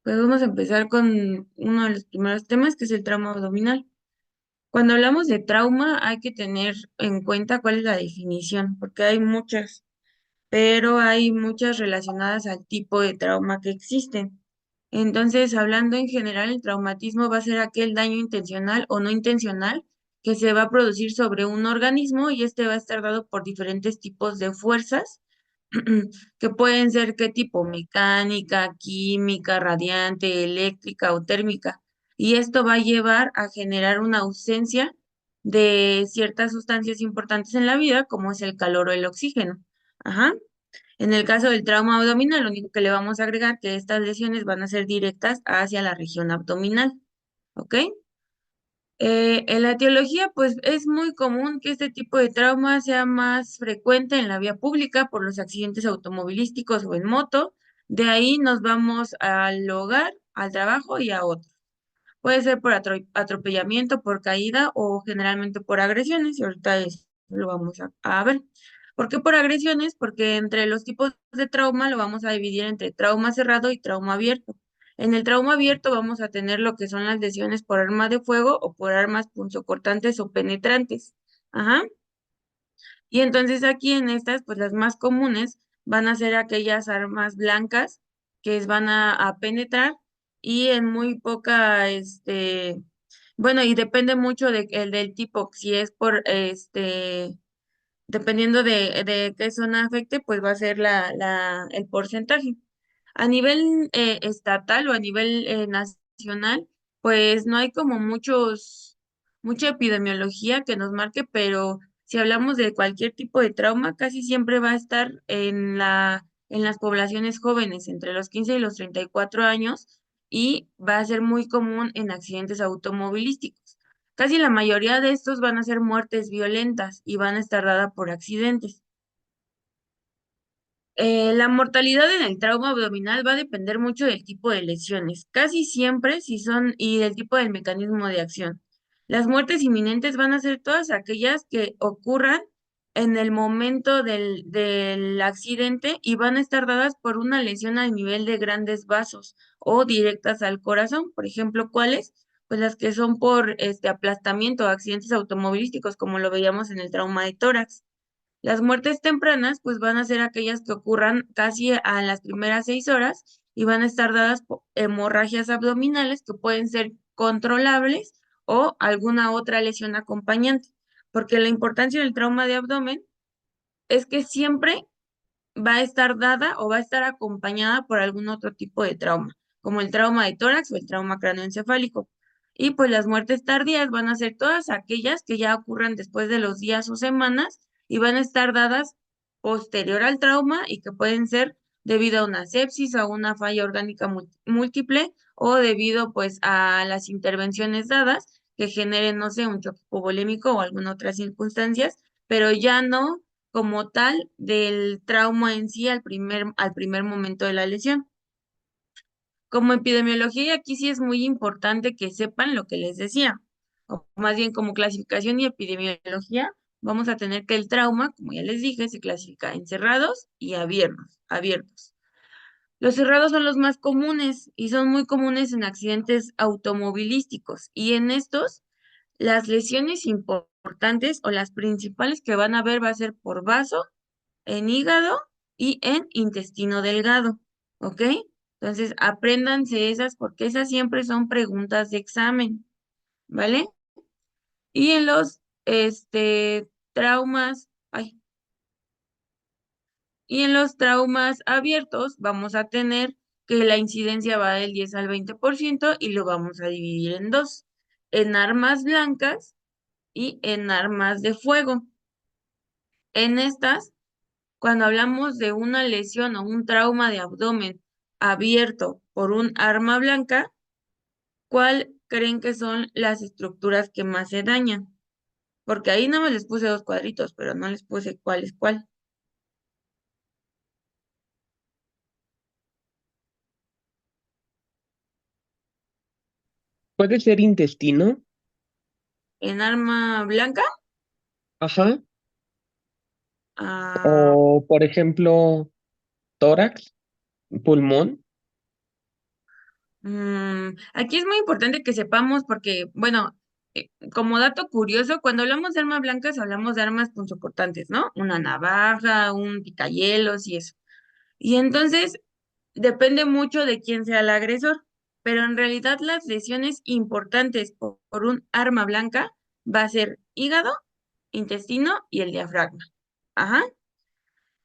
Pues vamos a empezar con uno de los primeros temas, que es el trauma abdominal. Cuando hablamos de trauma, hay que tener en cuenta cuál es la definición, porque hay muchas, pero hay muchas relacionadas al tipo de trauma que existen. Entonces, hablando en general, el traumatismo va a ser aquel daño intencional o no intencional que se va a producir sobre un organismo y este va a estar dado por diferentes tipos de fuerzas que pueden ser qué tipo, mecánica, química, radiante, eléctrica o térmica. Y esto va a llevar a generar una ausencia de ciertas sustancias importantes en la vida, como es el calor o el oxígeno. Ajá. En el caso del trauma abdominal, lo único que le vamos a agregar que estas lesiones van a ser directas hacia la región abdominal. ¿Ok? En la etiología, pues es muy común que este tipo de trauma sea más frecuente en la vía pública por los accidentes automovilísticos o en moto. De ahí nos vamos al hogar, al trabajo y a otros. Puede ser por atropellamiento, por caída o generalmente por agresiones, y ahorita eso lo vamos a ver. ¿Por qué por agresiones? Porque entre los tipos de trauma lo vamos a dividir entre trauma cerrado y trauma abierto. En el trauma abierto vamos a tener lo que son las lesiones por arma de fuego o por armas punzocortantes o penetrantes. Ajá. Y entonces aquí en estas, pues las más comunes van a ser aquellas armas blancas van a penetrar y en muy poca, bueno, y depende mucho del tipo, si es por, dependiendo de qué zona afecte, pues va a ser el porcentaje. A nivel estatal o a nivel nacional, pues no hay como mucha epidemiología que nos marque, pero si hablamos de cualquier tipo de trauma, casi siempre va a estar en las poblaciones jóvenes, entre los 15 y los 34 años, y va a ser muy común en accidentes automovilísticos. Casi la mayoría de estos van a ser muertes violentas y van a estar dadas por accidentes. La mortalidad en el trauma abdominal va a depender mucho del tipo de lesiones, casi siempre si son y del tipo del mecanismo de acción. Las muertes inminentes van a ser todas aquellas que ocurran en el momento del accidente y van a estar dadas por una lesión a nivel de grandes vasos o directas al corazón. Por ejemplo, ¿cuáles? Pues las que son por este aplastamiento o accidentes automovilísticos, como lo veíamos en el trauma de tórax. Las muertes tempranas, pues van a ser aquellas que ocurran casi a las primeras 6 horas y van a estar dadas por hemorragias abdominales que pueden ser controlables o alguna otra lesión acompañante. Porque la importancia del trauma de abdomen es que siempre va a estar dada o va a estar acompañada por algún otro tipo de trauma, como el trauma de tórax o el trauma cráneoencefálico. Y pues las muertes tardías van a ser todas aquellas que ya ocurran después de los días o semanas y van a estar dadas posterior al trauma y que pueden ser debido a una sepsis o a una falla orgánica múltiple o debido pues a las intervenciones dadas que generen, no sé, un choque hipovolémico o alguna otra circunstancias, pero ya no como tal del trauma en sí al primer momento de la lesión. Como epidemiología, aquí sí es muy importante que sepan lo que les decía, o más bien como clasificación y epidemiología, vamos a tener que el trauma, como ya les dije, se clasifica en cerrados y abiertos. Los cerrados son los más comunes y son muy comunes en accidentes automovilísticos y en estos las lesiones importantes o las principales que van a ver va a ser por vaso, en hígado y en intestino delgado, ¿ok? Entonces, apréndanse esas porque esas siempre son preguntas de examen, ¿vale? Y en los, traumas, ay, y en los traumas abiertos vamos a tener que la incidencia va del 10 al 20% y lo vamos a dividir en dos, en armas blancas y en armas de fuego. En estas cuando hablamos de una lesión o un trauma de abdomen abierto por un arma blanca, ¿cuál creen que son las estructuras que más se dañan? Porque ahí no me les puse dos cuadritos, pero no les puse cuál es cuál. Puede ser intestino, En arma blanca, ajá, ah, o por ejemplo, tórax, pulmón. Aquí es muy importante que sepamos porque, bueno, como dato curioso, cuando hablamos de armas blancas hablamos de armas punzocortantes, ¿no? Una navaja, un picayelos y eso. Y entonces depende mucho de quién sea el agresor, pero en realidad las lesiones importantes por un arma blanca va a ser hígado, intestino y el diafragma. Ajá.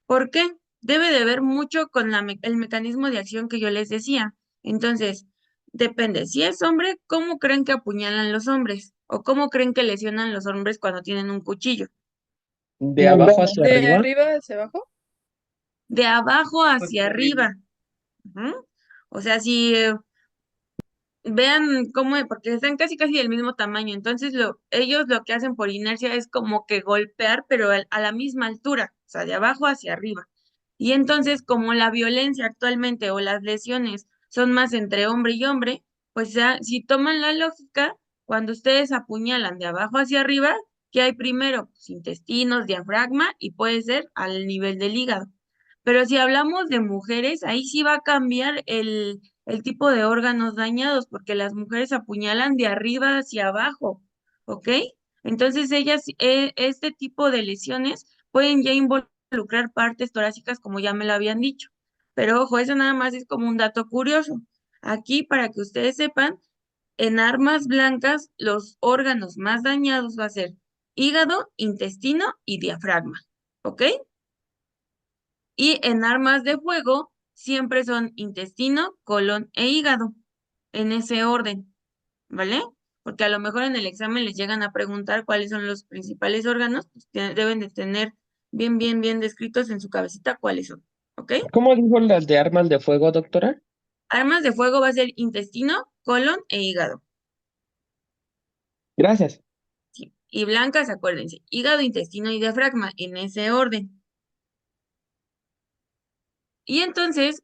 ¿Por qué? Debe de ver mucho con el mecanismo de acción que yo les decía. Entonces, depende. Si es hombre, ¿cómo creen que apuñalan los hombres? ¿O cómo creen que lesionan los hombres cuando tienen un cuchillo? De abajo hacia ¿De arriba. arriba hacia abajo? De abajo hacia Hacia arriba. arriba. Ujú. O sea, si vean cómo, porque están casi casi del mismo tamaño, entonces ellos lo que hacen por inercia es como que golpear, pero a la misma altura, o sea, de abajo hacia arriba. Y entonces, como la violencia actualmente o las lesiones son más entre hombre y hombre, pues ya, si toman la lógica, cuando ustedes apuñalan de abajo hacia arriba, ¿qué hay primero? Pues intestinos, diafragma y puede ser al nivel del hígado. Pero si hablamos de mujeres, ahí sí va a cambiar el tipo de órganos dañados, porque las mujeres apuñalan de arriba hacia abajo, ¿ok? Entonces ellas, este tipo de lesiones pueden ya involucrar partes torácicas, como ya me lo habían dicho. Pero ojo, eso nada más es como un dato curioso. Aquí, para que ustedes sepan, en armas blancas, los órganos más dañados va a ser hígado, intestino y diafragma, ¿ok? Y en armas de fuego siempre son intestino, colon e hígado, en ese orden, ¿vale? Porque a lo mejor en el examen les llegan a preguntar cuáles son los principales órganos, pues deben de tener bien, bien, bien descritos en su cabecita cuáles son, ¿ok? ¿Cómo dijo las de armas de fuego, doctora? Armas de fuego va a ser intestino, colon e hígado. Gracias. Sí. Y blancas, acuérdense, hígado, intestino y diafragma, en ese orden. Y entonces,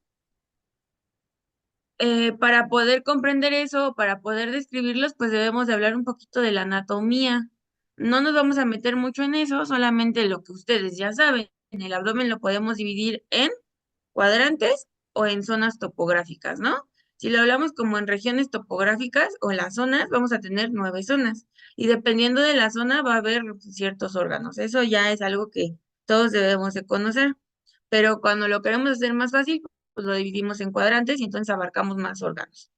para poder comprender eso, para poder describirlos, pues debemos de hablar un poquito de la anatomía. No nos vamos a meter mucho en eso, solamente lo que ustedes ya saben. En el abdomen lo podemos dividir en cuadrantes o en zonas topográficas, ¿no? Si lo hablamos como en regiones topográficas o en las zonas, vamos a tener 9 zonas. Y dependiendo de la zona va a haber ciertos órganos. Eso ya es algo que todos debemos de conocer. Pero cuando lo queremos hacer más fácil, pues lo dividimos en cuadrantes y entonces abarcamos más órganos.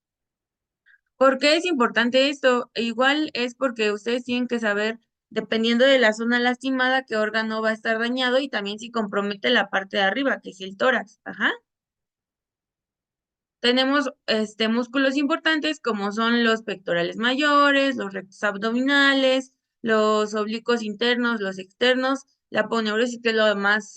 ¿Por qué es importante esto? Igual es porque ustedes tienen que saber, dependiendo de la zona lastimada, qué órgano va a estar dañado y también si compromete la parte de arriba, que es el tórax. Ajá. Tenemos músculos importantes como son los pectorales mayores, los rectos abdominales, los oblicuos internos, los externos, la aponeurosis, que es lo más,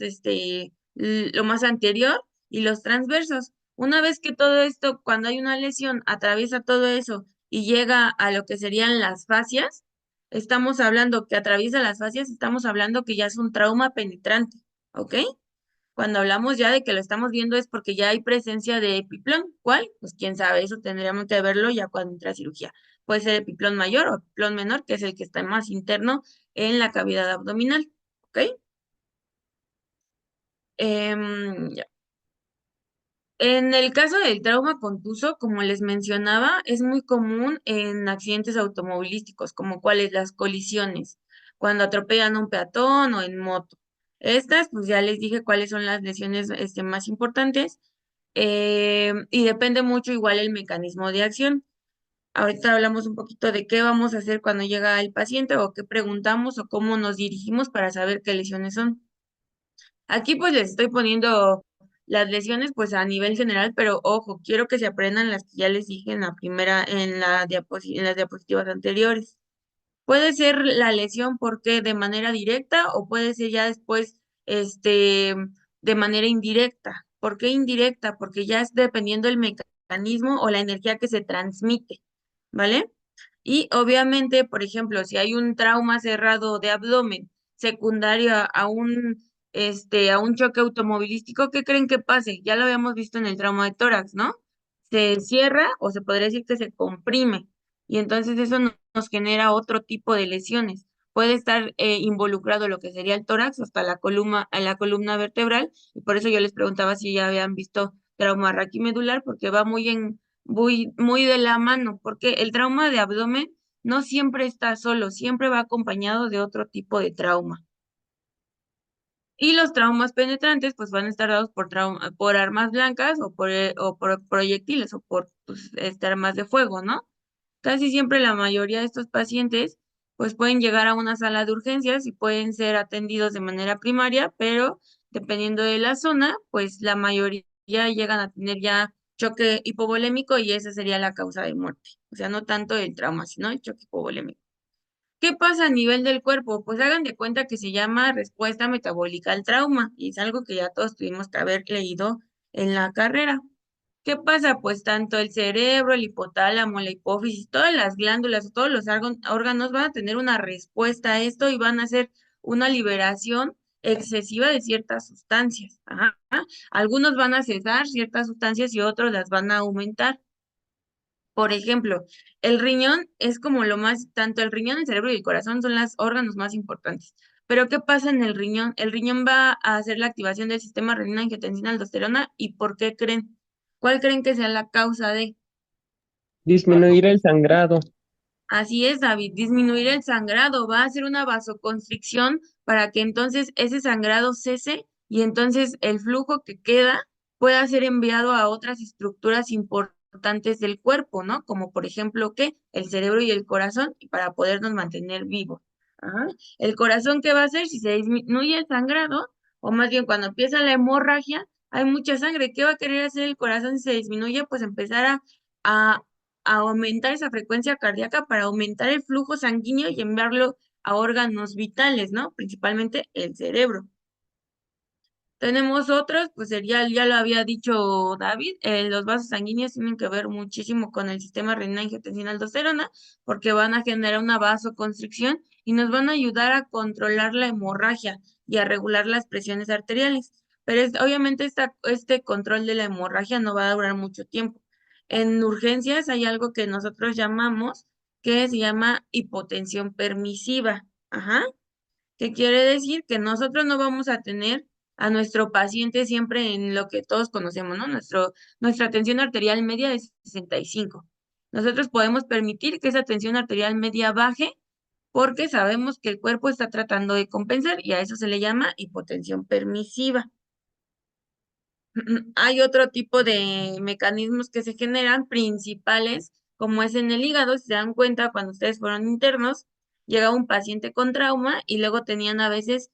lo más anterior, y los transversos. Una vez que todo esto, cuando hay una lesión, atraviesa todo eso y llega a lo que serían las fascias, estamos hablando que atraviesa las fascias, estamos hablando que ya es un trauma penetrante, ¿ok? Cuando hablamos ya de que lo estamos viendo es porque ya hay presencia de epiplón. ¿Cuál? Pues quién sabe, eso tendríamos que verlo ya cuando entra a cirugía. Puede ser epiplón mayor o epiplón menor, que es el que está más interno en la cavidad abdominal. ¿Ok? Ya. En el caso del trauma contuso, como les mencionaba, es muy común en accidentes automovilísticos, como cuáles las colisiones, cuando atropellan a un peatón o en moto. Estas, pues ya les dije cuáles son las lesiones más importantes y depende mucho igual el mecanismo de acción. Ahorita hablamos un poquito de qué vamos a hacer cuando llega el paciente o qué preguntamos o cómo nos dirigimos para saber qué lesiones son. Aquí pues les estoy poniendo las lesiones pues a nivel general, pero ojo, quiero que se aprendan las que ya les dije en la primera, en las diapositivas anteriores. Puede ser la lesión porque de manera directa o puede ser ya después, de manera indirecta. ¿Por qué indirecta? Porque ya es dependiendo del mecanismo o la energía que se transmite, ¿vale? Y obviamente, por ejemplo, si hay un trauma cerrado de abdomen secundario a un choque automovilístico, ¿qué creen que pase? Ya lo habíamos visto en el trauma de tórax, ¿no? Se cierra o se podría decir que se comprime y entonces eso nos genera otro tipo de lesiones. Puede estar involucrado lo que sería el tórax hasta la columna vertebral y por eso yo les preguntaba si ya habían visto trauma raquimedular porque va muy muy de la mano, porque el trauma de abdomen no siempre está solo, siempre va acompañado de otro tipo de trauma. Y los traumas penetrantes, pues van a estar dados por armas blancas o por proyectiles o por pues, armas de fuego, ¿no? Casi siempre la mayoría de estos pacientes, pues pueden llegar a una sala de urgencias y pueden ser atendidos de manera primaria, pero dependiendo de la zona, pues la mayoría llegan a tener ya choque hipovolémico y esa sería la causa de muerte. O sea, no tanto el trauma, sino el choque hipovolémico. ¿Qué pasa a nivel del cuerpo? Pues hagan de cuenta que se llama respuesta metabólica al trauma y es algo que ya todos tuvimos que haber leído en la carrera. ¿Qué pasa? Pues tanto el cerebro, el hipotálamo, la hipófisis, todas las glándulas, todos los órganos van a tener una respuesta a esto y van a hacer una liberación excesiva de ciertas sustancias. Ajá. Algunos van a cesar ciertas sustancias y otros las van a aumentar. Por ejemplo, el riñón es como lo más, tanto el riñón, el cerebro y el corazón son los órganos más importantes. Pero ¿qué pasa en el riñón? El riñón va a hacer la activación del sistema renina, angiotensina, aldosterona. ¿Y por qué creen? ¿Cuál creen que sea la causa de? Disminuir el sangrado. Así es, David, disminuir el sangrado, va a hacer una vasoconstricción para que entonces ese sangrado cese y entonces el flujo que queda pueda ser enviado a otras estructuras importantes del cuerpo, ¿no? Como por ejemplo, ¿qué? El cerebro y el corazón, y para podernos mantener vivos. Ajá. El corazón, ¿qué va a hacer? Si se disminuye el sangrado, o más bien cuando empieza la hemorragia, hay mucha sangre. ¿Qué va a querer hacer el corazón si se disminuye? Pues empezar a a aumentar esa frecuencia cardíaca para aumentar el flujo sanguíneo y enviarlo a órganos vitales, ¿no? Principalmente el cerebro. Tenemos otros, pues sería, ya lo había dicho David, los vasos sanguíneos tienen que ver muchísimo con el sistema renina angiotensina aldosterona porque van a generar una vasoconstricción y nos van a ayudar a controlar la hemorragia y a regular las presiones arteriales. Pero obviamente este control de la hemorragia no va a durar mucho tiempo. En urgencias hay algo que nosotros llamamos que se llama hipotensión permisiva. Ajá. ¿Qué quiere decir? Que nosotros no vamos a tener a nuestro paciente siempre en lo que todos conocemos, ¿no? Nuestra tensión arterial media es 65. Nosotros podemos permitir que esa tensión arterial media baje porque sabemos que el cuerpo está tratando de compensar y a eso se le llama hipotensión permisiva. Hay otro tipo de mecanismos que se generan principales, como es en el hígado, si se dan cuenta, cuando ustedes fueron internos, llegaba un paciente con trauma y luego tenían a veces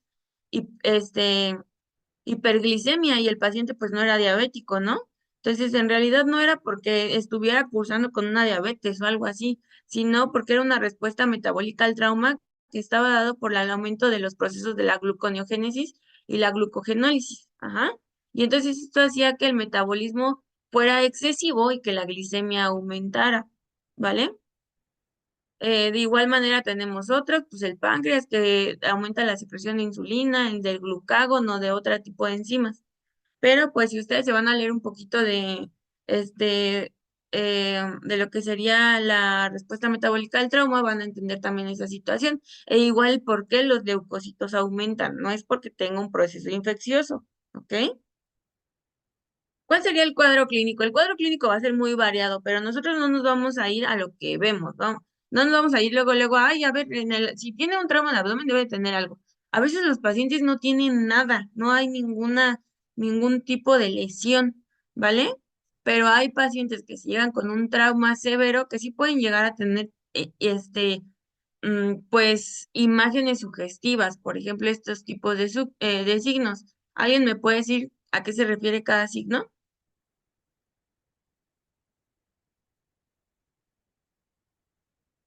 hiperglicemia y el paciente pues no era diabético, ¿no? Entonces, en realidad no era porque estuviera cursando con una diabetes o algo así, sino porque era una respuesta metabólica al trauma que estaba dado por el aumento de los procesos de la gluconeogénesis y la glucogenólisis. Ajá. Y entonces esto hacía que el metabolismo fuera excesivo y que la glicemia aumentara, ¿vale? De igual manera tenemos otros, pues el páncreas que aumenta la secreción de insulina, el del glucágono, de otro tipo de enzimas. Pero pues si ustedes se van a leer un poquito este, de lo que sería la respuesta metabólica al trauma, van a entender también esa situación. E igual por qué los leucocitos aumentan, no es porque tenga un proceso infeccioso, ¿ok? ¿Cuál sería el cuadro clínico? El cuadro clínico va a ser muy variado, pero nosotros no nos vamos a ir a lo que vemos, ¿no? No nos vamos a ir luego, ay, a ver, si tiene un trauma de abdomen debe tener algo. A veces los pacientes no tienen nada, no hay ningún tipo de lesión, ¿vale? Pero hay pacientes que si llegan con un trauma severo que sí pueden llegar a tener, pues, imágenes sugestivas, por ejemplo, estos tipos de signos. ¿Alguien me puede decir a qué se refiere cada signo?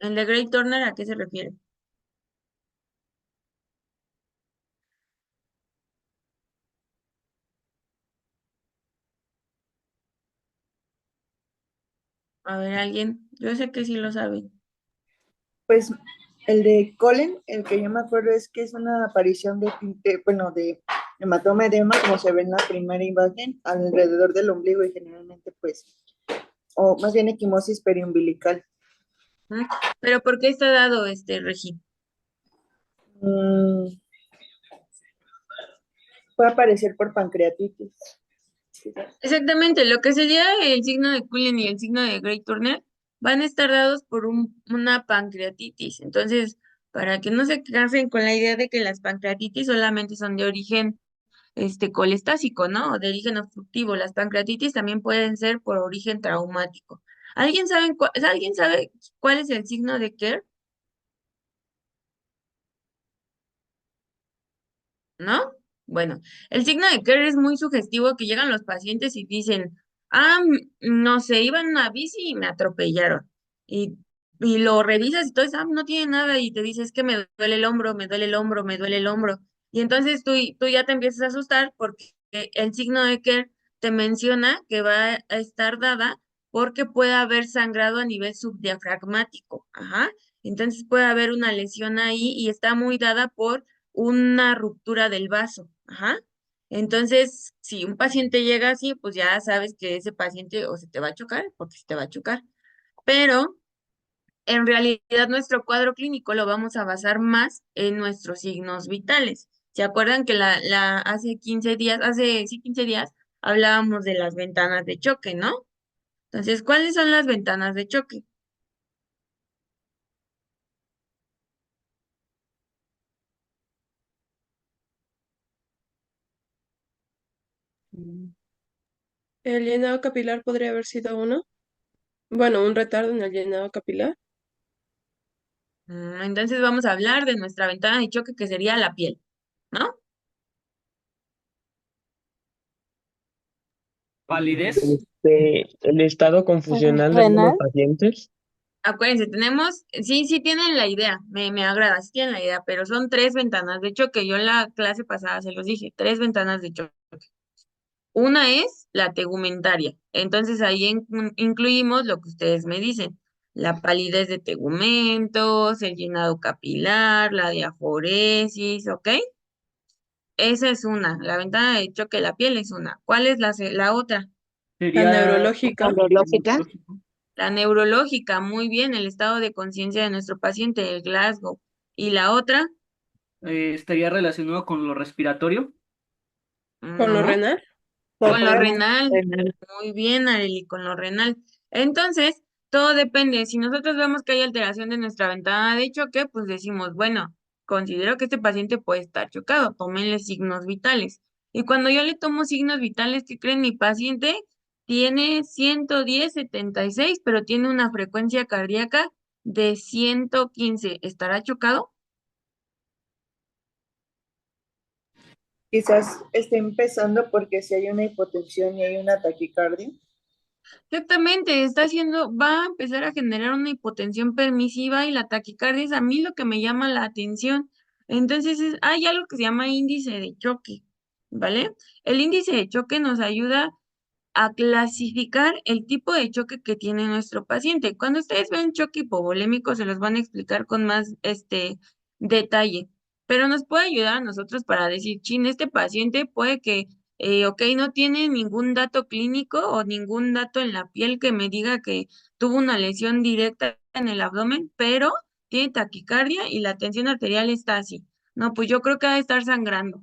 El de Grey Turner, ¿a qué se refiere? A ver, alguien. Yo sé que sí lo sabe. Pues el de Colin, el que yo me acuerdo es que es una aparición bueno, de hematoma edema, como se ve en la primera imagen, alrededor del ombligo y generalmente, pues, o más bien equimosis periumbilical. ¿Mm? Pero ¿por qué está dado este Regi? Mm, puede aparecer por pancreatitis. quizás. Exactamente, lo que sería el signo de Cullen y el signo de Grey Turner van a estar dados por una pancreatitis. Entonces, para que no se casen con la idea de que las pancreatitis solamente son de origen colestásico, ¿no? O de origen obstructivo. Las pancreatitis también pueden ser por origen traumático. ¿Alguien sabe cuál es el signo de Kerr? ¿No? Bueno, el signo de Kerr es muy sugestivo que llegan los pacientes y dicen, no sé, iba en una bici y me atropellaron. Y, y lo revisas y todo eso, no tiene nada y te dices que me duele el hombro, me duele el hombro, me duele el hombro. Y entonces tú ya te empiezas a asustar porque el signo de Kerr te menciona que va a estar dada porque puede haber sangrado a nivel subdiafragmático. Ajá. Entonces puede haber una lesión ahí y está muy dada por una ruptura del vaso. Ajá. Entonces, si un paciente llega así, pues ya sabes que ese paciente o se te va a chocar, porque se te va a chocar. Pero en realidad nuestro cuadro clínico lo vamos a basar más en nuestros signos vitales. ¿Se acuerdan que hace 15 días, sí, 15 días, hablábamos de las ventanas de choque, ¿no? Entonces, ¿cuáles son las ventanas de choque? Mm. El llenado capilar podría haber sido uno. Bueno, un retardo en el llenado capilar. Entonces vamos a hablar de nuestra ventana de choque que sería la piel, ¿no? Validez. El estado confusional de algunos Renal. pacientes. Acuérdense, sí tienen la idea, me agrada, sí tienen la idea, pero son tres ventanas de choque. Yo en la clase pasada se los dije, tres ventanas de choque. Una es la tegumentaria. Entonces ahí incluimos lo que ustedes me dicen, la palidez de tegumentos, el llenado capilar, la diaforesis, ¿ok? Esa es una, la ventana de choque de la piel es una. ¿Cuál es la otra? La Sería neurológica. Neurológica. La neurológica, muy bien, el estado de conciencia de nuestro paciente, el Glasgow. ¿Y la otra? estaría relacionado con lo respiratorio. Con lo No, renal. con lo Renal. renal. Muy bien, Arely, con lo renal. Entonces, todo depende. Si nosotros vemos que hay alteración de nuestra ventana de choque, pues decimos, bueno, considero que este paciente puede estar chocado, tómenle signos vitales. Y cuando yo le tomo signos vitales, ¿qué creen? Mi paciente tiene 110/76, pero tiene una frecuencia cardíaca de 115. ¿Estará chocado? Quizás esté empezando porque si hay una hipotensión y hay una taquicardia. Exactamente, va a empezar a generar una hipotensión permisiva y la taquicardia es a mí lo que me llama la atención. Entonces, hay algo que se llama índice de choque, ¿vale? El índice de choque nos ayuda a clasificar el tipo de choque que tiene nuestro paciente. Cuando ustedes ven choque hipovolémico, se los van a explicar con más detalle, pero nos puede ayudar a nosotros para decir, chin, este paciente puede que, ok, no tiene ningún dato clínico o ningún dato en la piel que me diga que tuvo una lesión directa en el abdomen, pero tiene taquicardia y la tensión arterial está así. No, pues yo creo que va a estar sangrando.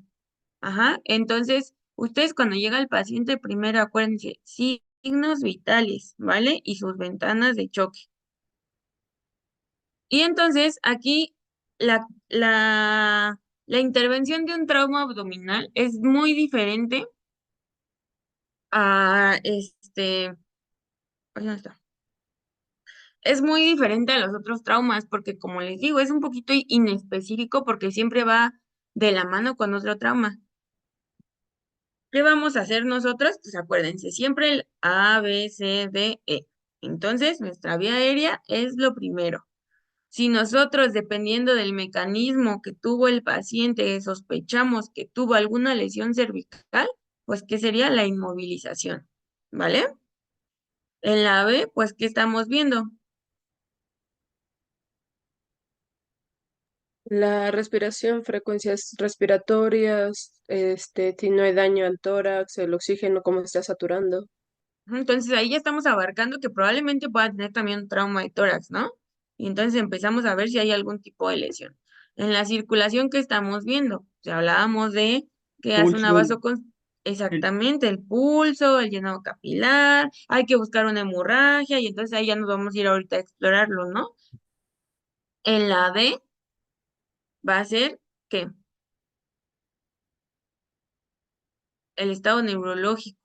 Ajá, entonces, ustedes cuando llega el paciente, primero acuérdense, signos vitales, ¿vale? Y sus ventanas de choque. Y entonces, aquí la intervención de un trauma abdominal es muy diferente a ay, ¿dónde está? Es muy diferente a los otros traumas, porque como les digo, es un poquito inespecífico porque siempre va de la mano con otro trauma. ¿Qué vamos a hacer nosotros? Pues acuérdense, siempre el A, B, C, D, E. Entonces, nuestra vía aérea es lo primero. Si nosotros, dependiendo del mecanismo que tuvo el paciente, sospechamos que tuvo alguna lesión cervical, pues, ¿qué sería la inmovilización? ¿Vale? En la B, pues, ¿qué estamos viendo? La respiración, frecuencias respiratorias, si no hay daño al tórax, el oxígeno, cómo se está saturando. Entonces ahí ya estamos abarcando que probablemente pueda tener también un trauma de tórax, ¿no? Y entonces empezamos a ver si hay algún tipo de lesión. En la circulación que estamos viendo, si hablábamos de que hace una Pulso. Exactamente, el pulso, el llenado capilar, hay que buscar una hemorragia y entonces ahí ya nos vamos a ir ahorita a explorarlo, ¿no? En la D va a ser, ¿qué? El estado neurológico,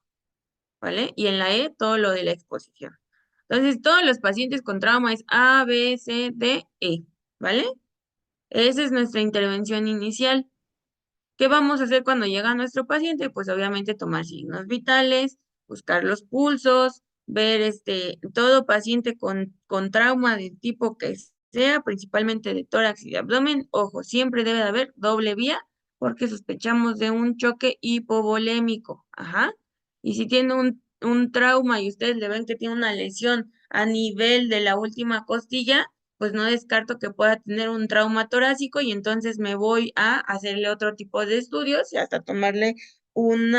¿vale? Y en la E, todo lo de la exposición. Entonces, todos los pacientes con trauma es A, B, C, D, E, ¿vale? Esa es nuestra intervención inicial. ¿Qué vamos a hacer cuando llega nuestro paciente? Pues obviamente tomar signos vitales, buscar los pulsos, ver todo paciente con trauma de tipo que sea, principalmente de tórax y de abdomen. Ojo, siempre debe de haber doble vía porque sospechamos de un choque hipovolémico. Ajá. Y si tiene un trauma y ustedes le ven que tiene una lesión a nivel de la última costilla, pues no descarto que pueda tener un trauma torácico y entonces me voy a hacerle otro tipo de estudios y hasta tomarle un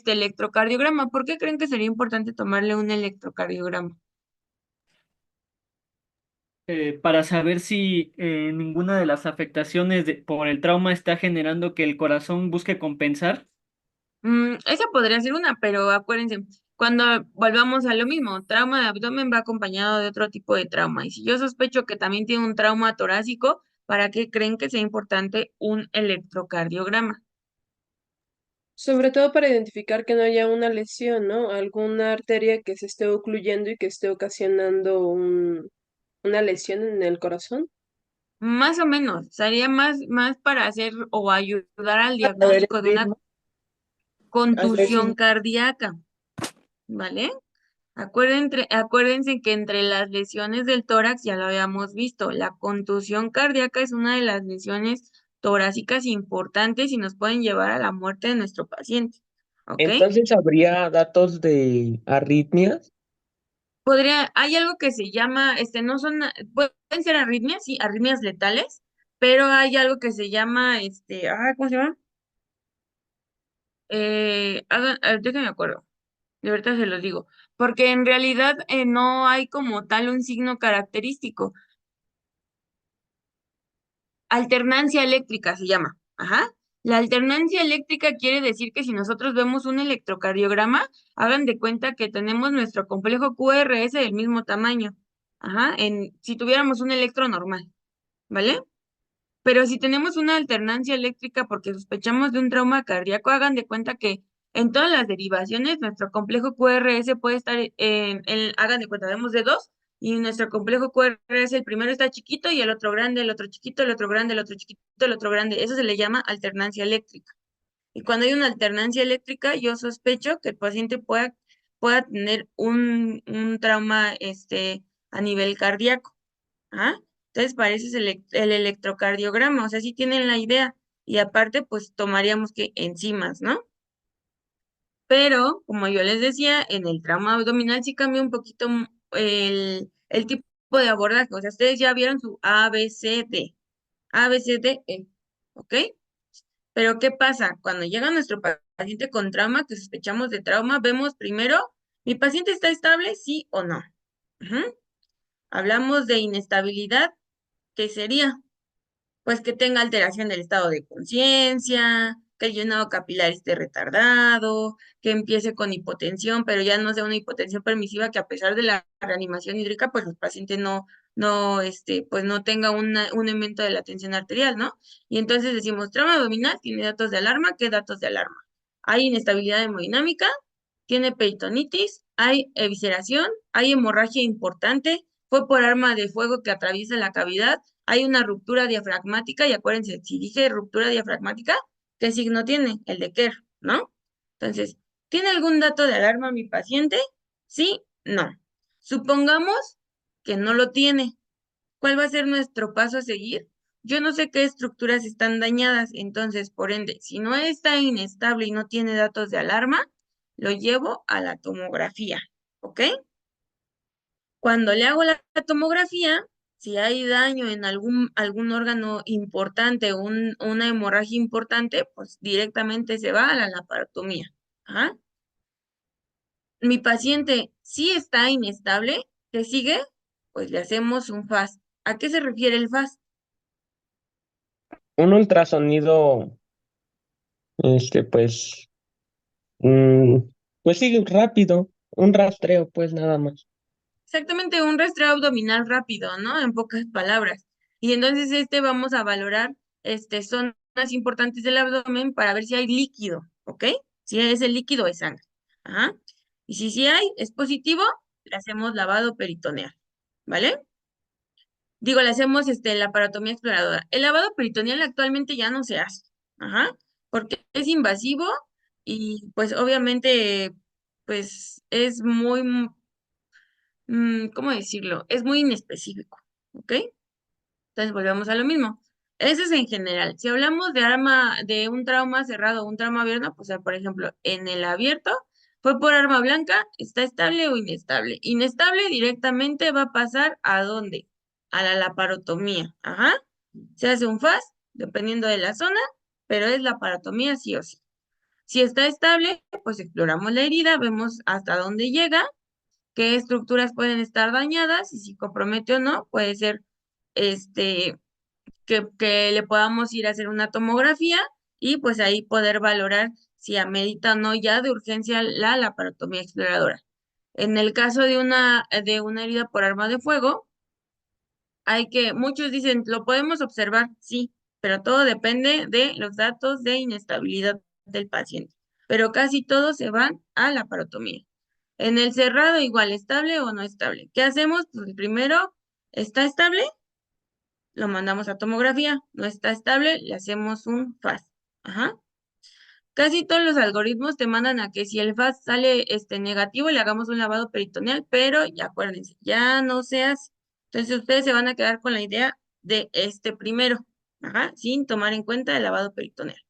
electrocardiograma. ¿Por qué creen que sería importante tomarle un electrocardiograma? Para saber si ninguna de las afectaciones por el trauma está generando que el corazón busque compensar. Esa podría ser una, pero acuérdense, cuando volvamos a lo mismo, trauma de abdomen va acompañado de otro tipo de trauma. Y si yo sospecho que también tiene un trauma torácico, ¿para qué creen que sea importante un electrocardiograma? Sobre todo para identificar que no haya una lesión, ¿no? Alguna arteria que se esté ocluyendo y que esté ocasionando una lesión en el corazón. Más o menos, sería más para hacer o ayudar al A ver el diagnóstico de una ritmo, al ver contusión si cardíaca, ¿vale? Acuérdense que entre las lesiones del tórax ya lo habíamos visto, la contusión cardíaca es una de las lesiones torácicas importantes y nos pueden llevar a la muerte de nuestro paciente, ¿ok? Entonces, ¿habría datos de arritmias? Hay algo que se llama, no son, pueden ser arritmias, sí, arritmias letales, pero hay algo que se llama, ¿cómo se llama? Déjenme acuerdo, de verdad se los digo, porque en realidad no hay como tal un signo característico. Alternancia eléctrica se llama. Ajá. La alternancia eléctrica quiere decir que si nosotros vemos un electrocardiograma, hagan de cuenta que tenemos nuestro complejo QRS del mismo tamaño. Ajá. Si tuviéramos un electro normal, ¿vale? Pero si tenemos una alternancia eléctrica porque sospechamos de un trauma cardíaco, hagan de cuenta que en todas las derivaciones nuestro complejo QRS puede estar hagan de cuenta, vemos de dos y nuestro complejo QRS el primero está chiquito y el otro grande, el otro chiquito, el otro grande, el otro chiquito, el otro grande. Eso se le llama alternancia eléctrica. Y cuando hay una alternancia eléctrica, yo sospecho que el paciente pueda tener un trauma a nivel cardíaco. ¿Ah? Entonces, para eso es el electrocardiograma, o sea, sí tienen la idea. Y aparte, pues tomaríamos que enzimas, ¿no? Pero, como yo les decía, en el trauma abdominal sí cambia un poquito el tipo de abordaje. O sea, ustedes ya vieron su ABCD, ABCDE, ¿ok? Pero, ¿qué pasa? Cuando llega nuestro paciente con trauma, que sospechamos de trauma, vemos primero, ¿mi paciente está estable, sí o no? Ujú. Hablamos de inestabilidad, ¿qué sería? Pues que tenga alteración del estado de conciencia, que el llenado capilar esté retardado, que empiece con hipotensión, pero ya no sea una hipotensión permisiva que a pesar de la reanimación hídrica, pues los pacientes pues no tenga un aumento de la tensión arterial, ¿no? Y entonces decimos, trauma abdominal, tiene datos de alarma, ¿qué datos de alarma? Hay inestabilidad hemodinámica, tiene peritonitis, hay evisceración, hay hemorragia importante, fue por arma de fuego que atraviesa la cavidad, hay una ruptura diafragmática y acuérdense, si dije ruptura diafragmática, ¿qué signo tiene? El de Kerr, ¿no? Entonces, ¿tiene algún dato de alarma mi paciente? Sí, no. Supongamos que no lo tiene. ¿Cuál va a ser nuestro paso a seguir? Yo no sé qué estructuras están dañadas, entonces, por ende, si no está inestable y no tiene datos de alarma, lo llevo a la tomografía, ¿ok? Cuando le hago la tomografía, si hay daño en algún órgano importante, una hemorragia importante, pues directamente se va a la laparotomía. ¿Ah? Mi paciente sí está inestable, ¿qué sigue? Pues le hacemos un FAST. ¿A qué se refiere el FAST? Un ultrasonido, pues, Mm, pues sí, rápido, un rastreo, pues nada más. Exactamente, un rastreo abdominal rápido, ¿no? En pocas palabras. Y entonces vamos a valorar zonas importantes del abdomen para ver si hay líquido, ¿ok? Si es el líquido es sangre. Ajá. Y si sí hay, es positivo, le hacemos lavado peritoneal, ¿vale? Digo, le hacemos la parotomía exploradora. El lavado peritoneal actualmente ya no se hace, ajá, porque es invasivo y pues obviamente pues es muy, ¿cómo decirlo? Es muy inespecífico, ¿ok? Entonces volvemos a lo mismo. Eso es en general. Si hablamos de un trauma cerrado o un trauma abierto, pues por ejemplo, en el abierto fue por arma blanca, ¿está estable o inestable? Inestable directamente va a pasar ¿a dónde? A la laparotomía. Ajá. Se hace un FAS, dependiendo de la zona, pero es laparotomía sí o sí. Si está estable, pues exploramos la herida, vemos hasta dónde llega, qué estructuras pueden estar dañadas y si compromete o no, puede ser este que le podamos ir a hacer una tomografía y pues ahí poder valorar si amerita o no ya de urgencia la laparotomía exploradora. En el caso de una herida por arma de fuego, muchos dicen, lo podemos observar, sí, pero todo depende de los datos de inestabilidad del paciente. Pero casi todos se van a la parotomía. En el cerrado, igual, estable o no estable. ¿Qué hacemos? Pues primero, ¿está estable? Lo mandamos a tomografía. No está estable, le hacemos un FAS. Ajá. Casi todos los algoritmos te mandan a que si el FAS sale negativo, le hagamos un lavado peritoneal, pero ya acuérdense, ya no se hace. Entonces ustedes se van a quedar con la idea de este primero, ajá, sin tomar en cuenta el lavado peritoneal.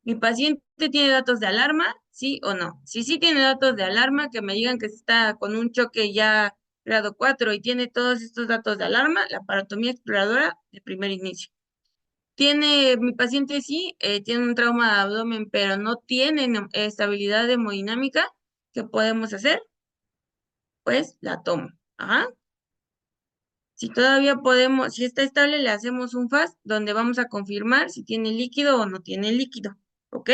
¿Mi paciente tiene datos de alarma? ¿Sí o no? Si sí tiene datos de alarma, que me digan que está con un choque ya grado 4 y tiene todos estos datos de alarma, la parotomía exploradora de primer inicio. Mi paciente sí, tiene un trauma de abdomen, pero no tiene estabilidad hemodinámica. ¿Qué podemos hacer? Pues la tomo. Ajá. Si todavía podemos, si está estable, le hacemos un FAS donde vamos a confirmar si tiene líquido o no tiene líquido. ¿Ok?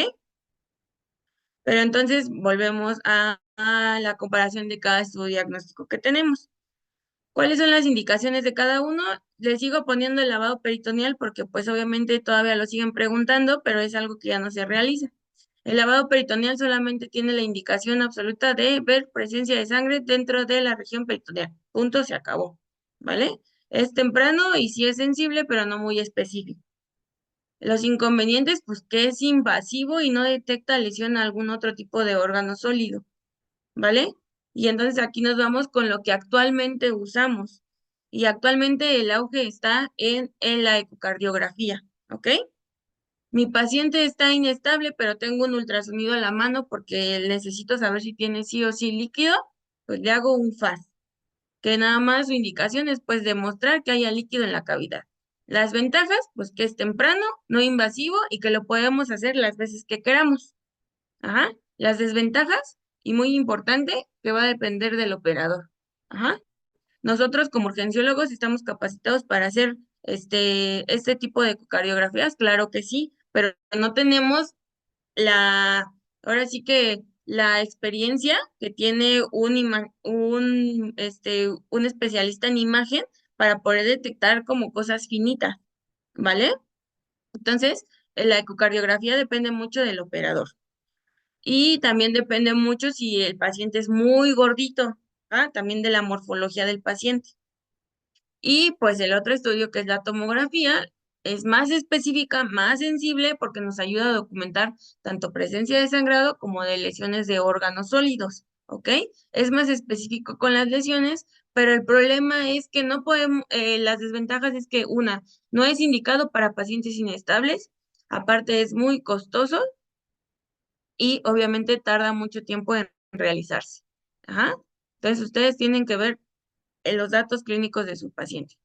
Pero entonces volvemos a la comparación de cada estudio diagnóstico que tenemos. ¿Cuáles son las indicaciones de cada uno? Les sigo poniendo el lavado peritoneal porque pues obviamente todavía lo siguen preguntando, pero es algo que ya no se realiza. El lavado peritoneal solamente tiene la indicación absoluta de ver presencia de sangre dentro de la región peritoneal. Punto, se acabó. ¿Vale? Es temprano y sí es sensible, pero no muy específico. Los inconvenientes, pues que es invasivo y no detecta lesión a algún otro tipo de órgano sólido. ¿Vale? Y entonces aquí nos vamos con lo que actualmente usamos. Y actualmente el auge está en la ecocardiografía, ¿ok? Mi paciente está inestable, pero tengo un ultrasonido a la mano porque necesito saber si tiene sí o sí líquido, pues le hago un FAS, que nada más su indicación es pues demostrar que haya líquido en la cavidad. Las ventajas, pues que es temprano, no invasivo y que lo podemos hacer las veces que queramos. Ajá. Las desventajas, y muy importante, que va a depender del operador. Ajá. Nosotros como urgenciólogos estamos capacitados para hacer este tipo de ecocardiografías, claro que sí, pero no tenemos ahora sí que la experiencia que tiene un especialista en imagen para poder detectar como cosas finitas, ¿vale? Entonces, la ecocardiografía depende mucho del operador. Y también depende mucho si el paciente es muy gordito, también de la morfología del paciente. Y pues el otro estudio que es la tomografía es más específica, más sensible porque nos ayuda a documentar tanto presencia de sangrado como de lesiones de órganos sólidos, ¿ok? Es más específico con las lesiones, pero el problema es que no podemos, las desventajas es que no es indicado para pacientes inestables, aparte es muy costoso y obviamente tarda mucho tiempo en realizarse. Ajá. Entonces ustedes tienen que ver los datos clínicos de su paciente.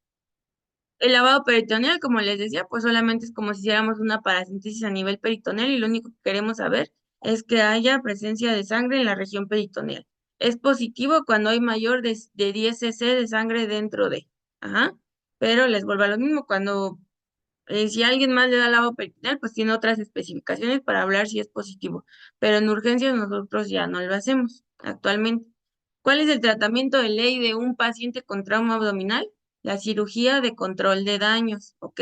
El lavado peritoneal, como les decía, pues solamente es como si hiciéramos una paracentesis a nivel peritoneal y lo único que queremos saber es que haya presencia de sangre en la región peritoneal. Es positivo cuando hay mayor de 10 cc de sangre dentro de. Ajá. Pero les vuelvo a lo mismo, cuando Si alguien más le da lavado peritoneal, pues tiene otras especificaciones para hablar si es positivo, pero en urgencias nosotros ya no lo hacemos actualmente. ¿Cuál es el tratamiento de ley de un paciente con trauma abdominal? La cirugía de control de daños, ¿ok?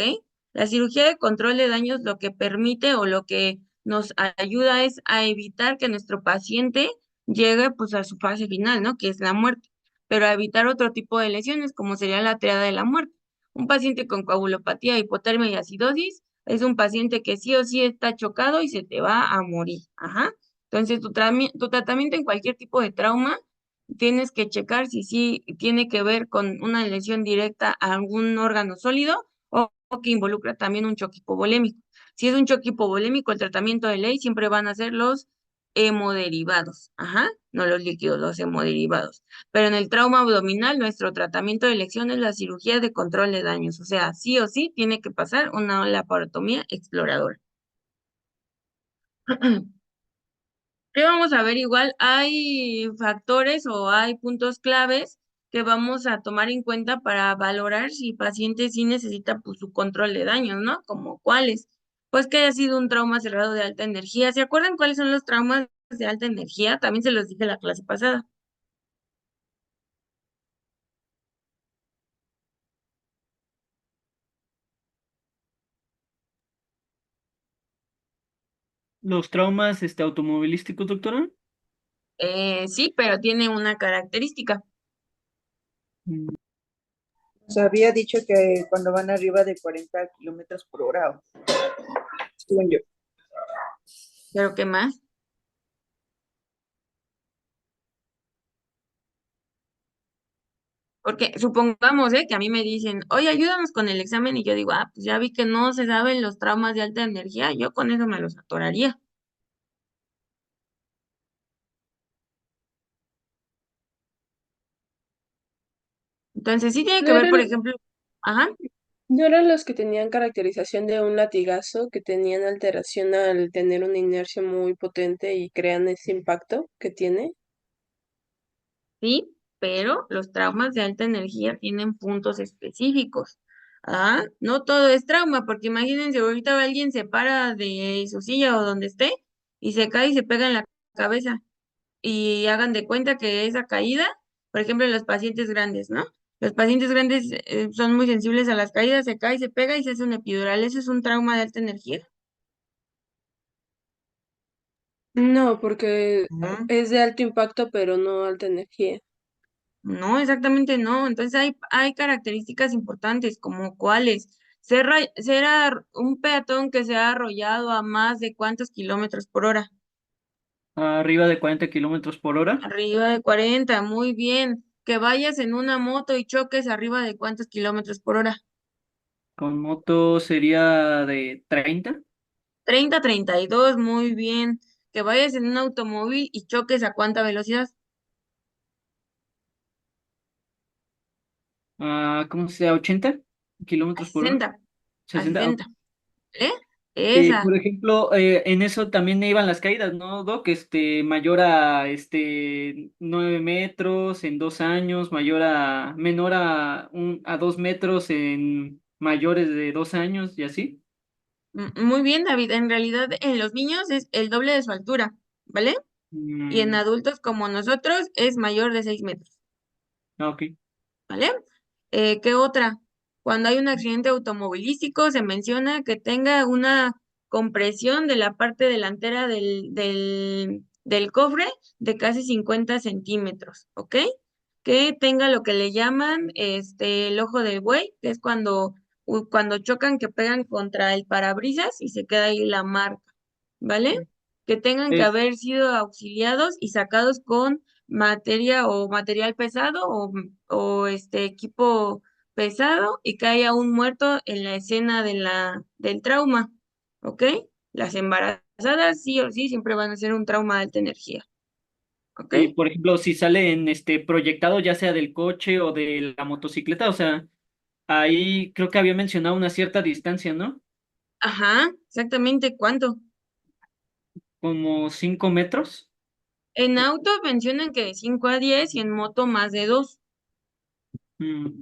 La cirugía de control de daños lo que permite o lo que nos ayuda es a evitar que nuestro paciente llegue pues a su fase final, ¿no? Que es la muerte, pero a evitar otro tipo de lesiones como sería la triada de la muerte. Un paciente con coagulopatía, hipotermia y acidosis es un paciente que sí o sí está chocado y se te va a morir. Ajá. Entonces, tu tratamiento en cualquier tipo de trauma, tienes que checar si sí tiene que ver con una lesión directa a algún órgano sólido o que involucra también un choque hipovolémico. Si es un choque hipovolémico, el tratamiento de ley siempre van a ser los hemoderivados. Ajá. No los líquidos, los hemoderivados. Pero en el trauma abdominal, nuestro tratamiento de elección es la cirugía de control de daños. O sea, sí o sí tiene que pasar una laparotomía exploradora. ¿Qué vamos a ver? Igual hay factores o hay puntos claves que vamos a tomar en cuenta para valorar si el paciente sí necesita pues, su control de daños, ¿no? Como cuáles. Pues que haya sido un trauma cerrado de alta energía. ¿Se acuerdan cuáles son los traumas de alta energía? También se los dije la clase pasada. Los traumas automovilísticos, doctora. Sí, pero tiene una característica. Mm, Se había dicho que cuando van arriba de 40 kilómetros por hora, según yo. ¿Pero qué más? Porque supongamos, que a mí me dicen, oye, ayúdanos con el examen, y yo digo, pues ya vi que no se saben los traumas de alta energía, yo con eso me los atoraría. Entonces sí tiene ¿No que ver, eran, por ejemplo, ajá, no eran los que tenían caracterización de un latigazo, que tenían alteración al tener una inercia muy potente y crean ese impacto que tiene? sí, pero los traumas de alta energía tienen puntos específicos. No todo es trauma, porque imagínense, ahorita alguien se para de su silla o donde esté y se cae y se pega en la cabeza. Y hagan de cuenta que esa caída, por ejemplo, en los pacientes grandes, ¿no? Los pacientes grandes son muy sensibles a las caídas, se cae, se pega y se hace un epidural. Eso es un trauma de alta energía. No, porque No, es de alto impacto, pero no alta energía. no, exactamente no. Entonces hay características importantes como cuáles. Ser un peatón que se ha arrollado a más de cuántos kilómetros por hora. Arriba de 40 kilómetros por hora. Arriba de 40, muy bien. Que vayas en una moto y choques arriba de cuántos kilómetros por hora. Con moto sería de 30. 30, 32, muy bien. Que vayas en un automóvil y choques a cuánta velocidad. ¿Cómo se llama? 80 A kilómetros por hora. 60, a 60. Ok. 60. ¿Eh? Esa. Por ejemplo, en eso también iban las caídas, ¿no, Doc? Mayor a 9 metros en 2 años, menor a 2 metros en mayores de 2 años y así. Muy bien, David. En realidad, en los niños es el doble de su altura, ¿vale? Y en Mm, adultos como nosotros es mayor de 6 metros, ok. ¿vale? ¿Qué otra? Cuando hay un accidente automovilístico, se menciona que tenga una compresión de la parte delantera del cofre de casi 50 centímetros, ¿ok? Que tenga lo que le llaman el ojo de buey, que es cuando chocan, que pegan contra el parabrisas y se queda ahí la marca, ¿vale? Que tengan que Es, haber sido auxiliados y sacados con materia o material pesado o equipo pesado y que haya un muerto en la escena del trauma, ¿ok? Las embarazadas sí o sí siempre van a ser un trauma de alta energía, ¿ok? y por ejemplo, si sale en proyectado, ya sea del coche o de la motocicleta, o sea, ahí creo que había mencionado una cierta distancia, ¿no? Ajá, exactamente, ¿cuánto? Como 5 metros. En auto mencionan que de 5 a 10 y en moto más de 2, Mm,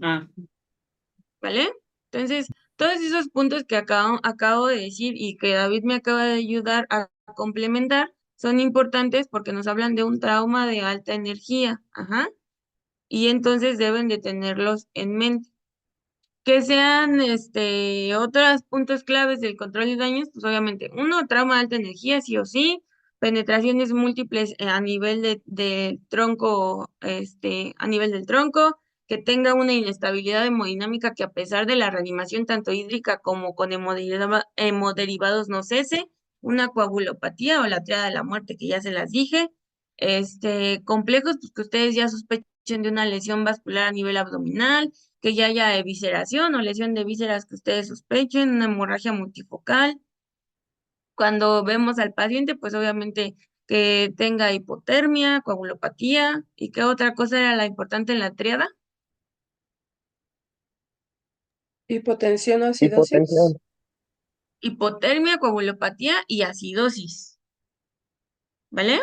¿vale? Entonces, Todos esos puntos que acabo de decir y que David me acaba de ayudar a complementar son importantes porque nos hablan de un trauma de alta energía, ajá, y entonces deben de tenerlos en mente. Que sean otros puntos claves del control de daños, pues obviamente, uno, trauma de alta energía, sí o sí, penetraciones múltiples a nivel de tronco, a nivel del tronco, que tenga una inestabilidad hemodinámica que a pesar de la reanimación tanto hídrica como con hemoderivados no cese, una coagulopatía o la triada de la muerte que ya se las dije, complejos, pues que ustedes ya sospechen de una lesión vascular a nivel abdominal, que ya haya evisceración o lesión de vísceras que ustedes sospechen, una hemorragia multifocal. Cuando vemos al paciente, pues obviamente que tenga hipotermia, coagulopatía, ¿y qué otra cosa era la importante en la triada? Hipotensión o acidosis. Hipotensión. Hipotermia, coagulopatía y acidosis, ¿vale?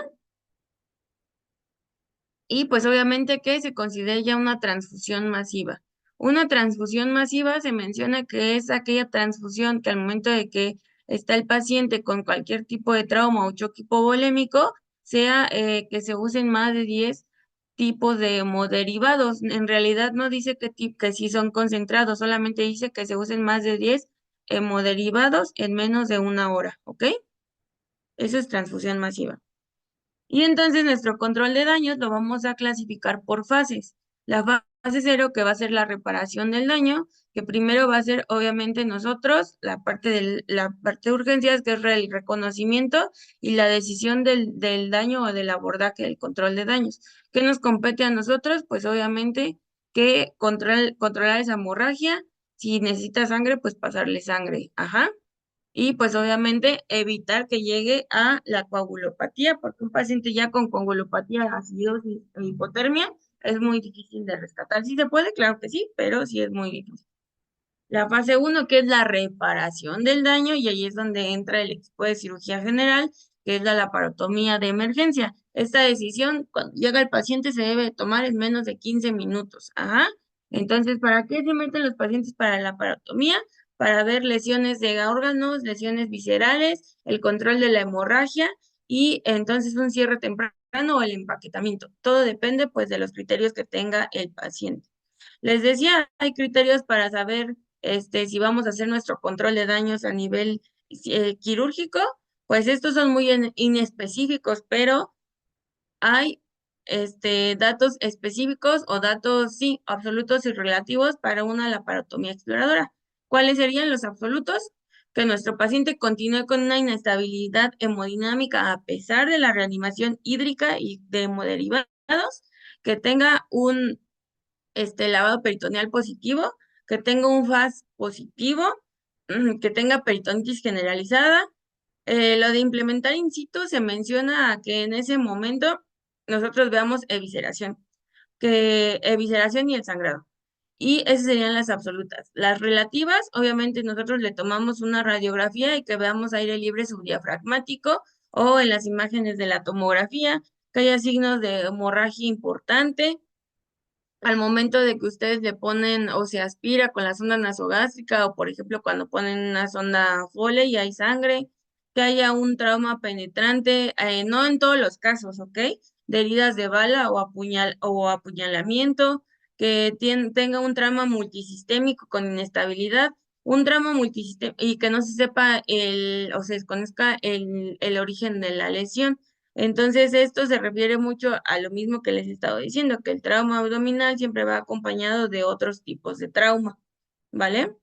Y pues obviamente que se considera ya una transfusión masiva. Una transfusión masiva se menciona que es aquella transfusión que al momento de que está el paciente con cualquier tipo de trauma o choque hipovolémico, sea que se usen más de 10 tipos de hemoderivados. En realidad no dice que sí son concentrados, solamente dice que se usen más de 10 hemoderivados en menos de una hora, ¿ok? Eso es transfusión masiva. Y entonces nuestro control de daños lo vamos a clasificar por fases. La fase cero, que va a ser la reparación del daño, que primero va a ser obviamente nosotros, la parte de urgencias, que es el reconocimiento y la decisión del daño o del abordaje del control de daños. ¿Qué nos compete a nosotros? Pues obviamente que controlar esa hemorragia, si necesita sangre, pues pasarle sangre. Ajá. Y pues obviamente evitar que llegue a la coagulopatía, porque un paciente ya con coagulopatía, acidosis e hipotermia es muy difícil de rescatar. Sí se puede, claro que sí, pero sí es muy difícil. La fase uno, que es la reparación del daño, y ahí es donde entra el equipo de cirugía general, que es la laparotomía de emergencia. Esta decisión, cuando llega el paciente, se debe tomar en menos de 15 minutos. Ajá. Entonces, ¿para qué se meten los pacientes para la laparotomía? Para ver lesiones de órganos, lesiones viscerales, el control de la hemorragia y entonces un cierre temprano o el empaquetamiento. Todo depende pues de los criterios que tenga el paciente. Les decía, hay criterios para saber si vamos a hacer nuestro control de daños a nivel quirúrgico, pues estos son muy inespecíficos, pero hay datos específicos o datos, sí, absolutos y relativos para una laparotomía exploradora. ¿Cuáles serían los absolutos? Que nuestro paciente continúe con una inestabilidad hemodinámica a pesar de la reanimación hídrica y de hemoderivados, que tenga un lavado peritoneal positivo, que tenga un FAS positivo, que tenga peritonitis generalizada. Lo de implementar in situ se menciona a que en ese momento nosotros veamos evisceración y el sangrado. Y esas serían las absolutas. Las relativas, obviamente nosotros le tomamos una radiografía y que veamos aire libre subdiafragmático o en las imágenes de la tomografía, que haya signos de hemorragia importante, al momento de que ustedes le ponen o se aspira con la sonda nasogástrica o por ejemplo cuando ponen una sonda Foley y hay sangre, que haya un trauma penetrante, no en todos los casos, ¿ok? De heridas de bala o apuñalamiento, que tenga un trauma multisistémico con inestabilidad, un trauma multisistémico y que no se sepa o se desconozca el origen de la lesión. Entonces, esto se refiere mucho a lo mismo que les he estado diciendo, que el trauma abdominal siempre va acompañado de otros tipos de trauma, ¿vale?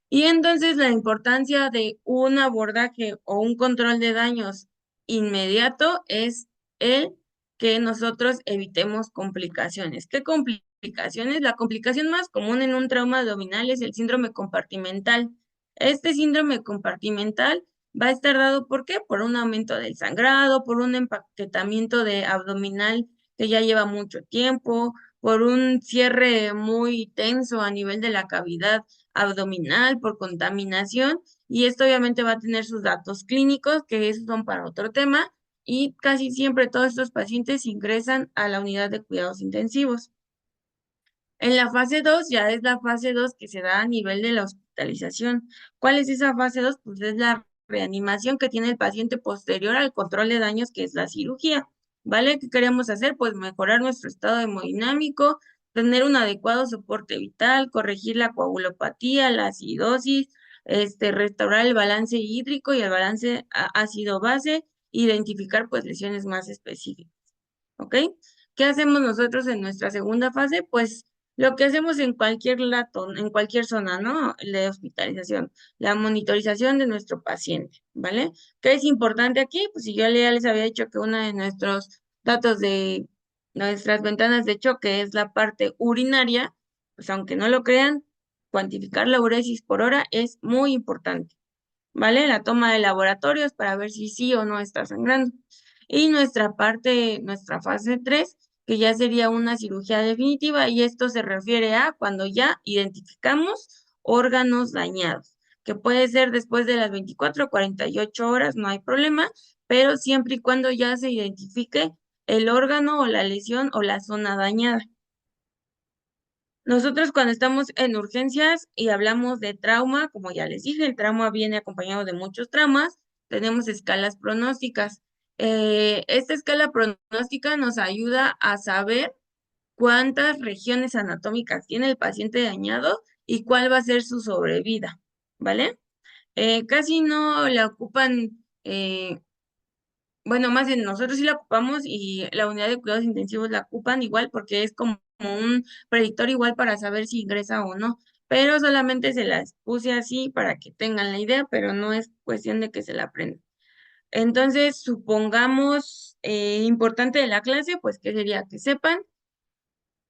Y entonces la importancia de un abordaje o un control de daños inmediato es el que nosotros evitemos complicaciones. ¿Qué complicaciones? La complicación más común en un trauma abdominal es el síndrome compartimental. Este síndrome compartimental va a estar dado, ¿por qué? Por un aumento del sangrado, por un empaquetamiento de abdominal que ya lleva mucho tiempo, por un cierre muy tenso a nivel de la cavidad abdominal, por contaminación, y esto obviamente va a tener sus datos clínicos, que esos son para otro tema, y casi siempre todos estos pacientes ingresan a la unidad de cuidados intensivos. En la fase 2 ya es la fase 2 que se da a nivel de la hospitalización. ¿Cuál es esa fase 2? Pues es la reanimación que tiene el paciente posterior al control de daños, que es la cirugía. ¿Vale? ¿Qué queremos hacer? Pues mejorar nuestro estado hemodinámico, tener un adecuado soporte vital, corregir la coagulopatía, la acidosis, restaurar el balance hídrico y el balance ácido-base, identificar pues lesiones más específicas. ¿Ok? ¿Qué hacemos nosotros en nuestra segunda fase? Pues lo que hacemos en cualquier en cualquier zona, ¿no? De hospitalización, la monitorización de nuestro paciente, ¿vale? ¿Qué es importante aquí? Pues si yo ya les había dicho que uno de nuestros datos de nuestras ventanas de choque es la parte urinaria, pues aunque no lo crean, cuantificar la uresis por hora es muy importante. ¿Vale? La toma de laboratorios para ver si sí o no está sangrando. Y nuestra fase 3, que ya sería una cirugía definitiva, y esto se refiere a cuando ya identificamos órganos dañados, que puede ser después de las 24 o 48 horas, no hay problema, pero siempre y cuando ya se identifique el órgano o la lesión o la zona dañada. Nosotros cuando estamos en urgencias y hablamos de trauma, como ya les dije, el trauma viene acompañado de muchos traumas, tenemos escalas pronósticas. Esta escala pronóstica nos ayuda a saber cuántas regiones anatómicas tiene el paciente dañado y cuál va a ser su sobrevida, ¿vale? Casi no la ocupan, bueno, más bien nosotros sí la ocupamos y la unidad de cuidados intensivos la ocupan igual porque es como un predictor igual para saber si ingresa o no, pero solamente se las puse así para que tengan la idea, pero no es cuestión de que se la aprendan. Entonces, supongamos importante de la clase, pues que sería que sepan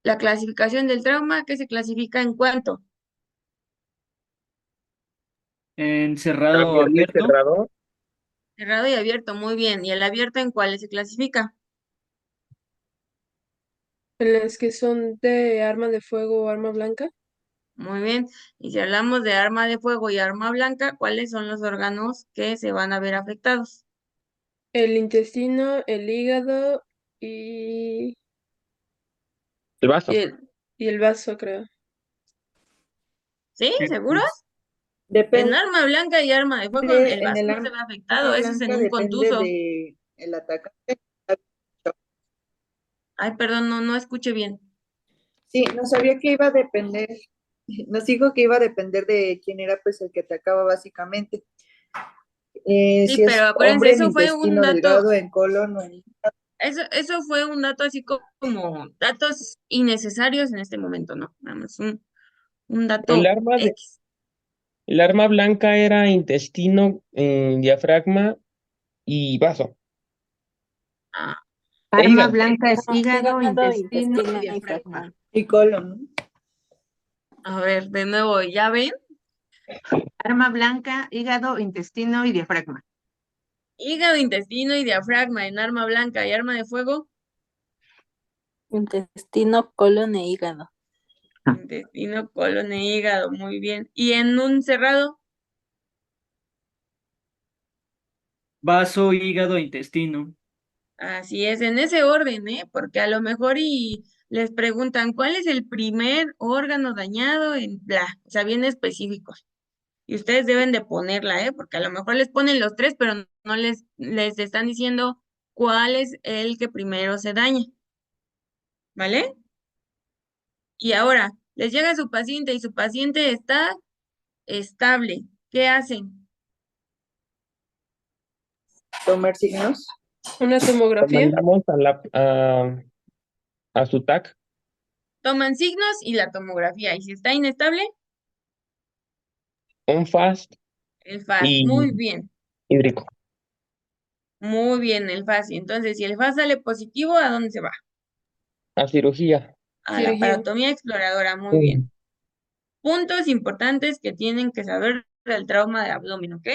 la clasificación del trauma, que se clasifica en cuánto, Encerrado Abierto y abierto. cerrado. cerrado y abierto, muy bien, y el abierto en cuáles se clasifica. En las que son de arma de fuego o arma blanca. Muy bien. Y si hablamos de arma de fuego y arma blanca, ¿cuáles son los órganos que se van a ver afectados? El intestino, el hígado y, El vaso. y, el, y el vaso, creo. ¿Sí? ¿Seguros? En Depende, arma blanca y arma de fuego, el en vaso el no se ve afectado, arma eso es en blanca un depende contuso. de el atacante. Ay, perdón, no escuché bien. Sí, no sabía que iba a depender, nos dijo que iba a depender de quién era pues el que atacaba básicamente. Sí, Si pero es acuérdense, hombre en eso fue un intestino dato, delgado, en colon o en... eso fue un dato así como datos innecesarios en este momento, ¿no? Nada más un El dato arma de, X. el arma blanca era intestino, diafragma y vaso. Ah, Arma Hígado. blanca es hígado, Hígado, intestino intestino y y diafragma. diafragma. y colon, ¿no? a ver, de nuevo, ¿ya ven? Arma blanca, hígado, intestino y diafragma. Hígado, intestino y diafragma en arma blanca y arma de fuego. Intestino, colon e hígado. Intestino, colon e hígado, muy bien. ¿Y en un cerrado? Vaso, hígado, intestino. Así es, en ese orden, ¿eh? Porque a lo mejor y les preguntan, ¿cuál es el primer órgano dañado en bla? O sea, bien específicos. Y ustedes deben de ponerla, ¿eh? Porque a lo mejor les ponen los tres, pero no les están diciendo cuál es el que primero se daña, ¿vale? Y ahora, les llega su paciente y su paciente está estable. ¿Qué hacen? Tomar signos. Una Lo tomografía. mandamos a su TAC. Toman signos y la tomografía. Y si está inestable, Un FAST el FAS. y Muy bien, hídrico. muy bien, el FAS. Y entonces, si el FAS sale positivo, ¿a dónde se va? A cirugía. A la Cirugía. parotomía exploradora. Muy bien. Puntos importantes que tienen que saber del trauma de abdomen, ¿ok?